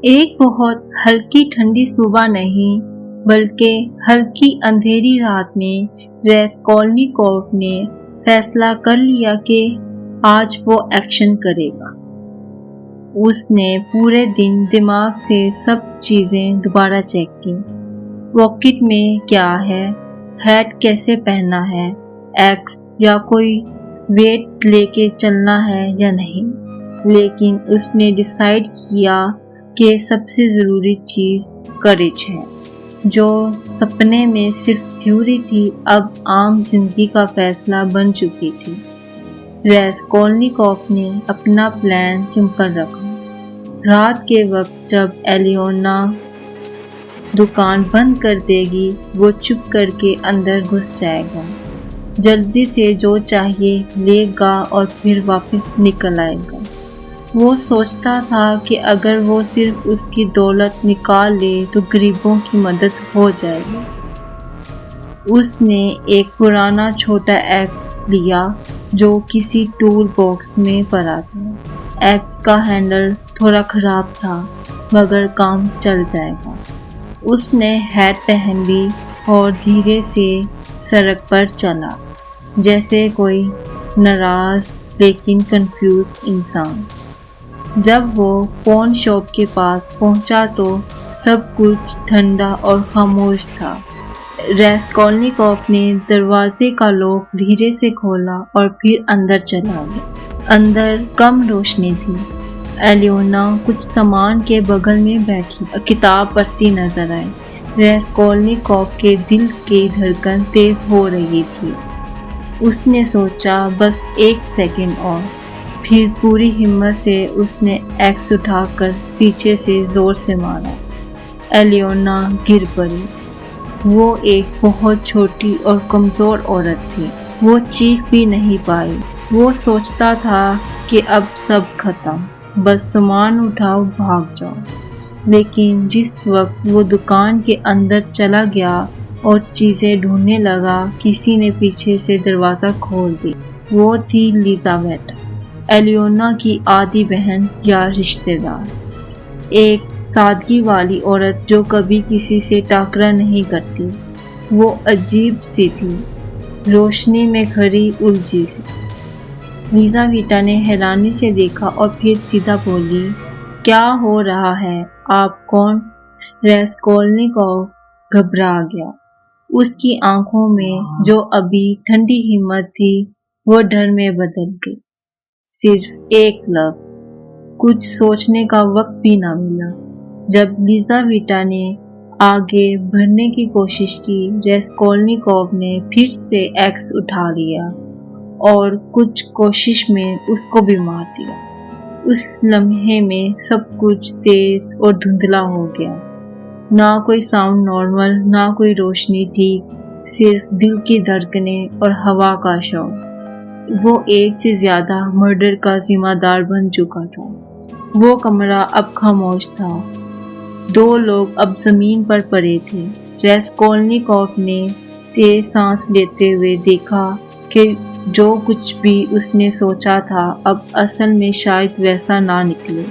ایک بہت ہلکی ٹھنڈی صبح نہیں بلکہ ہلکی اندھیری رات میں راسکولنیکوف نے فیصلہ کر لیا کہ آج وہ ایکشن کرے گا۔ اس نے پورے دن دماغ سے سب چیزیں دوبارہ چیک کی۔ پاکٹ میں کیا ہے، ہیٹ کیسے پہننا ہے، ایکس یا کوئی ویٹ لے کے چلنا ہے یا نہیں، لیکن اس نے ڈیسائیڈ کیا کہ سب سے ضروری چیز کریج ہے۔ جو سپنے میں صرف تھیوری تھی اب عام زندگی کا فیصلہ بن چکی تھی۔ راسکولنیکوف نے اپنا پلان سمپل رکھا۔ رات کے وقت جب ایلیونا دکان بند کر دے گی وہ چپ کر کے اندر گھس جائے گا، جلدی سے جو چاہیے لے گا اور پھر واپس نکل آئے گا۔ وہ سوچتا تھا کہ اگر وہ صرف اس کی دولت نکال لے تو غریبوں کی مدد ہو جائے گی۔ اس نے ایک پرانا چھوٹا ایکس لیا جو کسی ٹول باکس میں پڑا تھا۔ ایکس کا ہینڈل تھوڑا خراب تھا مگر کام چل جائے گا۔ اس نے ہیٹ پہن لی اور دھیرے سے سڑک پر چلا جیسے کوئی ناراض لیکن کنفیوز انسان۔ جب وہ پون شاپ کے پاس پہنچا تو سب کچھ ٹھنڈا اور خاموش تھا۔ راسکولنیکوف نے دروازے کا لاک دھیرے سے کھولا اور پھر اندر چلا گیا۔ اندر کم روشنی تھی۔ ایلیونا کچھ سامان کے بغل میں بیٹھی کتاب پڑھتی نظر آئی۔ راسکولنیکوف کے دل کی دھڑکن تیز ہو رہی تھی۔ اس نے سوچا بس ایک سیکنڈ اور، پھر پوری ہمت سے اس نے ایکس اٹھا کر پیچھے سے زور سے مارا۔ ایلیونا گر پڑی۔ وہ ایک بہت چھوٹی اور کمزور عورت تھی۔ وہ چیخ بھی نہیں پائی۔ وہ سوچتا تھا کہ اب سب ختم، بس سامان اٹھاؤ بھاگ جاؤ۔ لیکن جس وقت وہ دکان کے اندر چلا گیا اور چیزیں ڈھونڈنے لگا کسی نے پیچھے سے دروازہ کھول دی۔ وہ تھی الیزابتھ، ایلیونا کی آدھی بہن یا رشتہ دار۔ ایک سادگی والی عورت جو کبھی کسی سے ٹاکرا نہیں کرتی۔ وہ عجیب سی تھی، روشنی میں کھڑی الجھی سی۔ الیزابتھ نے حیرانی سے دیکھا اور پھر سیدھا بولی، کیا ہو رہا ہے؟ آپ کون؟ راسکولنیکوف گھبرا گیا۔ اس کی آنکھوں میں جو ابھی ٹھنڈی ہمت تھی وہ ڈر میں بدل گئی۔ صرف ایک لفظ، کچھ سوچنے کا وقت بھی نہ ملا۔ جب الیزابتھ نے آگے بڑھنے کی کوشش کی، راسکولنیکوف نے پھر سے ایکس اٹھا لیا اور کچھ کوشش میں اس کو بھی مار دیا۔ اس لمحے میں سب کچھ تیز اور دھندلا ہو گیا۔ نہ کوئی ساؤنڈ نارمل، نہ کوئی روشنی ٹھیک، صرف دل کی دھڑکنیں اور ہوا کا شور۔ وہ ایک سے زیادہ مرڈر کا ذمہ دار بن چکا تھا۔ وہ کمرہ اب خاموش تھا۔ دو لوگ اب زمین پر پڑے تھے۔ راسکولنیکوف نے تیز سانس لیتے ہوئے دیکھا کہ جو کچھ بھی اس نے سوچا تھا اب اصل میں شاید ویسا نہ نکلے۔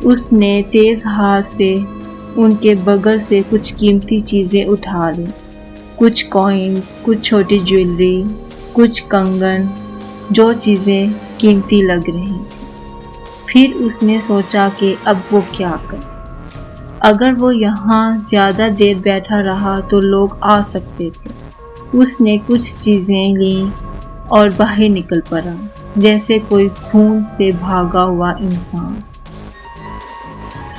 اس نے تیز ہاتھ سے ان کے بغل سے کچھ قیمتی چیزیں اٹھا لیں، کچھ کوئنز، کچھ چھوٹی جویلری، کچھ کنگن، جو چیزیں قیمتی لگ رہی تھیں۔ پھر اس نے سوچا کہ اب وہ کیا کرے۔ اگر وہ یہاں زیادہ دیر بیٹھا رہا تو لوگ آ سکتے تھے۔ اس نے کچھ چیزیں لیں اور باہر نکل پڑا جیسے کوئی خون سے بھاگا ہوا انسان۔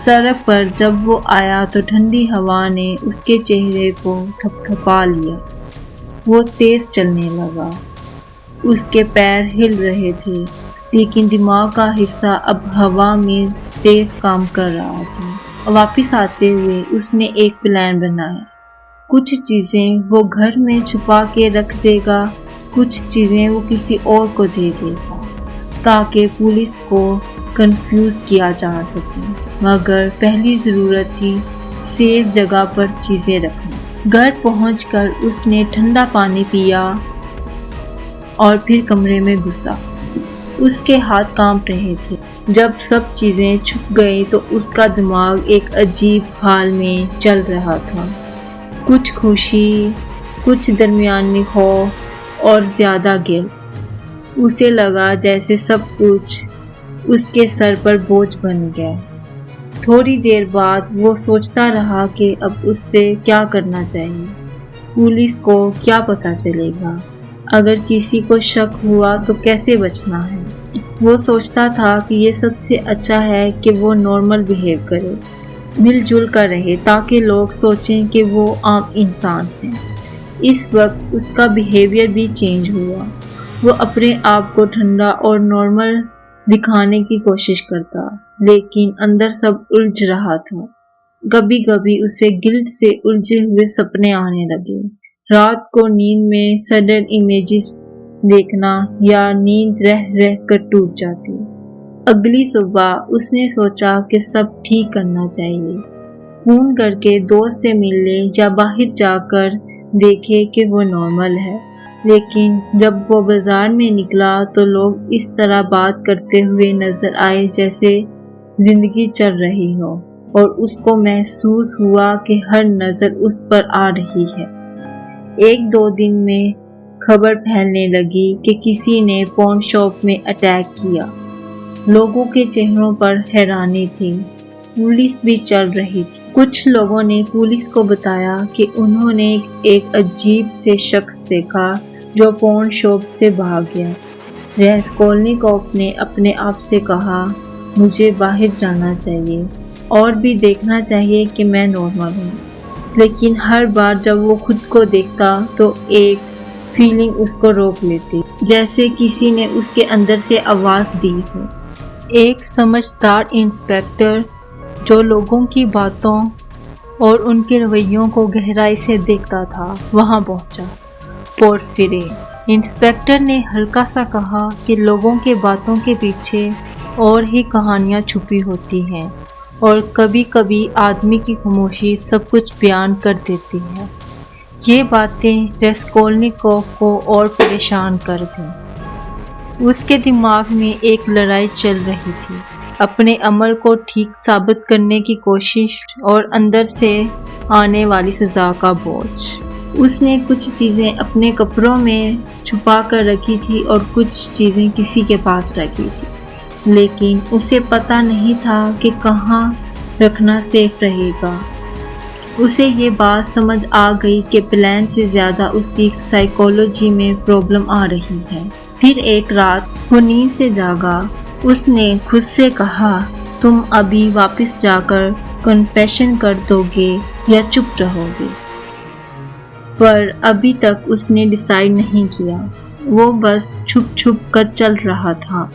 سڑک پر جب وہ آیا تو ٹھنڈی ہوا نے اس کے چہرے کو تھپتھپا لیا۔ وہ تیز چلنے لگا۔ اس کے پیر ہل رہے تھے لیکن دماغ کا حصہ اب ہوا میں تیز کام کر رہا تھا۔ واپس آتے ہوئے اس نے ایک پلان بنایا۔ کچھ چیزیں وہ گھر میں چھپا کے رکھ دے گا، کچھ چیزیں وہ کسی اور کو دے دے گا تاکہ پولیس کو کنفیوز کیا جا سکے، مگر پہلی ضرورت تھی سیف جگہ پر چیزیں رکھنا۔ گھر پہنچ کر اس نے ٹھنڈا پانی پیا اور پھر کمرے میں گھسا۔ اس کے ہاتھ کانپ رہے تھے۔ جب سب چیزیں چھپ گئی تو اس کا دماغ ایک عجیب حال میں چل رہا تھا، کچھ خوشی، کچھ درمیانی خوف اور زیادہ گلٹ۔ اسے لگا جیسے سب کچھ اس کے سر پر بوجھ بن گیا۔ تھوڑی دیر بعد وہ سوچتا رہا کہ اب اس سے کیا کرنا چاہیے، پولیس کو کیا پتہ چلے گا، اگر کسی کو شک ہوا تو کیسے بچنا ہے۔ وہ سوچتا تھا کہ یہ سب سے اچھا ہے کہ وہ نارمل بیہیو کرے، مل جل کر رہے تاکہ لوگ سوچیں کہ وہ عام انسان ہے۔ اس وقت اس کا بیہیویئر بھی چینج ہوا۔ وہ اپنے آپ کو ٹھنڈا اور نارمل دکھانے کی کوشش کرتا، لیکن اندر سب الجھ رہا تھا۔ کبھی کبھی اسے گلٹ سے الجھے ہوئے سپنے آنے لگے، رات کو نیند میں سڈن امیجز دیکھنا یا نیند رہ کر ٹوٹ جاتی۔ اگلی صبح اس نے سوچا کہ سب ٹھیک کرنا چاہیے، فون کر کے دوست سے مل لے یا باہر جا کر دیکھے کہ وہ نارمل ہے۔ لیکن جب وہ بازار میں نکلا تو لوگ اس طرح بات کرتے ہوئے نظر آئے جیسے زندگی چل رہی ہو، اور اس کو محسوس ہوا کہ ہر نظر اس پر آ رہی ہے۔ ایک دو دن میں خبر پھیلنے لگی کہ کسی نے پون شاپ میں اٹیک کیا۔ لوگوں کے چہروں پر حیرانی تھی، پولیس بھی چل رہی تھی۔ کچھ لوگوں نے پولیس کو بتایا کہ انہوں نے ایک عجیب سے شخص دیکھا جو پون شاپ سے بھاگ گیا۔ راسکولنیکوف نے اپنے آپ سے کہا، مجھے باہر جانا چاہیے اور بھی دیکھنا چاہیے کہ میں نارمل ہوں۔ لیکن ہر بار جب وہ خود کو دیکھتا تو ایک فیلنگ اس کو روک لیتی، جیسے کسی نے اس کے اندر سے آواز دی ہو۔ ایک سمجھدار انسپیکٹر جو لوگوں کی باتوں اور ان کے رویوں کو گہرائی سے دیکھتا تھا وہاں پہنچا۔ پورفیری انسپیکٹر نے ہلکا سا کہا کہ لوگوں کے باتوں کے پیچھے اور ہی کہانیاں چھپی ہوتی ہیں، اور کبھی کبھی آدمی کی خاموشی سب کچھ بیان کر دیتی ہے۔ یہ باتیں راسکولنیکوف کو اور پریشان کر گئیں۔ اس کے دماغ میں ایک لڑائی چل رہی تھی، اپنے عمل کو ٹھیک ثابت کرنے کی کوشش اور اندر سے آنے والی سزا کا بوجھ۔ اس نے کچھ چیزیں اپنے کپڑوں میں چھپا کر رکھی تھی اور کچھ چیزیں کسی کے پاس رکھی تھی، لیکن اسے پتہ نہیں تھا کہ کہاں رکھنا سیف رہے گا۔ اسے یہ بات سمجھ آ گئی کہ پلان سے زیادہ اس کی سائیکالوجی میں پرابلم آ رہی ہے۔ پھر ایک رات وہ نیند سے جاگا۔ اس نے خود سے کہا، تم ابھی واپس جا کر کنفیشن کر دو گے یا چپ رہو گے؟ پر ابھی تک اس نے ڈیسائیڈ نہیں کیا۔ وہ بس چھپ چھپ کر چل رہا تھا،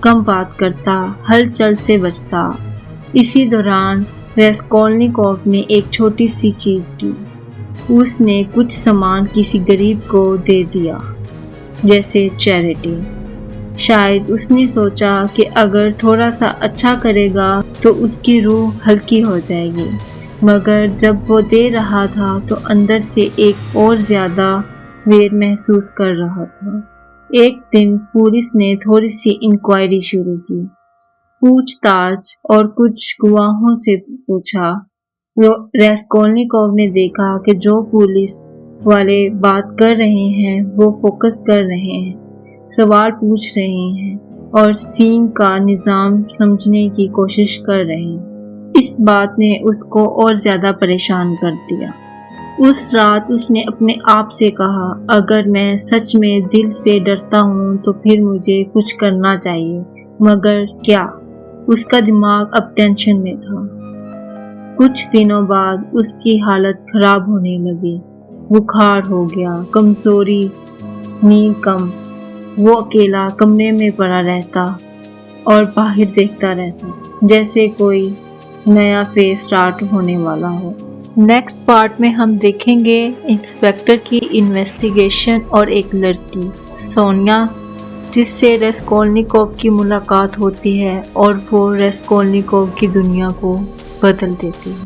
کم بات کرتا، ہلچل سے بچتا۔ اسی دوران راسکولنیکوف نے ایک چھوٹی سی چیز کی۔ اس نے کچھ سامان کسی غریب کو دے دیا، جیسے چیریٹی۔ شاید اس نے سوچا کہ اگر تھوڑا سا اچھا کرے گا تو اس کی روح ہلکی ہو جائے گی، مگر جب وہ دے رہا تھا تو اندر سے ایک اور زیادہ ویر محسوس کر رہا تھا۔ ایک دن پولیس نے تھوڑی سی انکوائری شروع کی، پوچھ تاچھ اور کچھ گواہوں سے پوچھا۔ راسکولنیکوف نے دیکھا کہ جو پولیس والے بات کر رہے ہیں وہ فوکس کر رہے ہیں، سوال پوچھ رہے ہیں اور سین کا نظام سمجھنے کی کوشش کر رہے ہیں۔ اس بات نے اس کو اور زیادہ پریشان کر دیا۔ اس رات اس نے اپنے آپ سے کہا، اگر میں سچ میں دل سے ڈرتا ہوں تو پھر مجھے کچھ کرنا چاہیے، مگر کیا؟ اس کا دماغ اب ٹینشن میں تھا۔ کچھ دنوں بعد اس کی حالت خراب ہونے لگی، بخار ہو گیا، کمزوری، نیند کم۔ وہ اکیلا کمرے میں پڑا رہتا اور باہر دیکھتا رہتا، جیسے کوئی نیا فیز سٹارٹ ہونے والا ہو۔ نیکسٹ پارٹ میں ہم دیکھیں گے انسپیکٹر کی انویسٹیگیشن اور ایک لڑکی سونیا، جس سے راسکولنیکوف کی ملاقات ہوتی ہے اور وہ راسکولنیکوف کی دنیا کو بدل دیتی ہے۔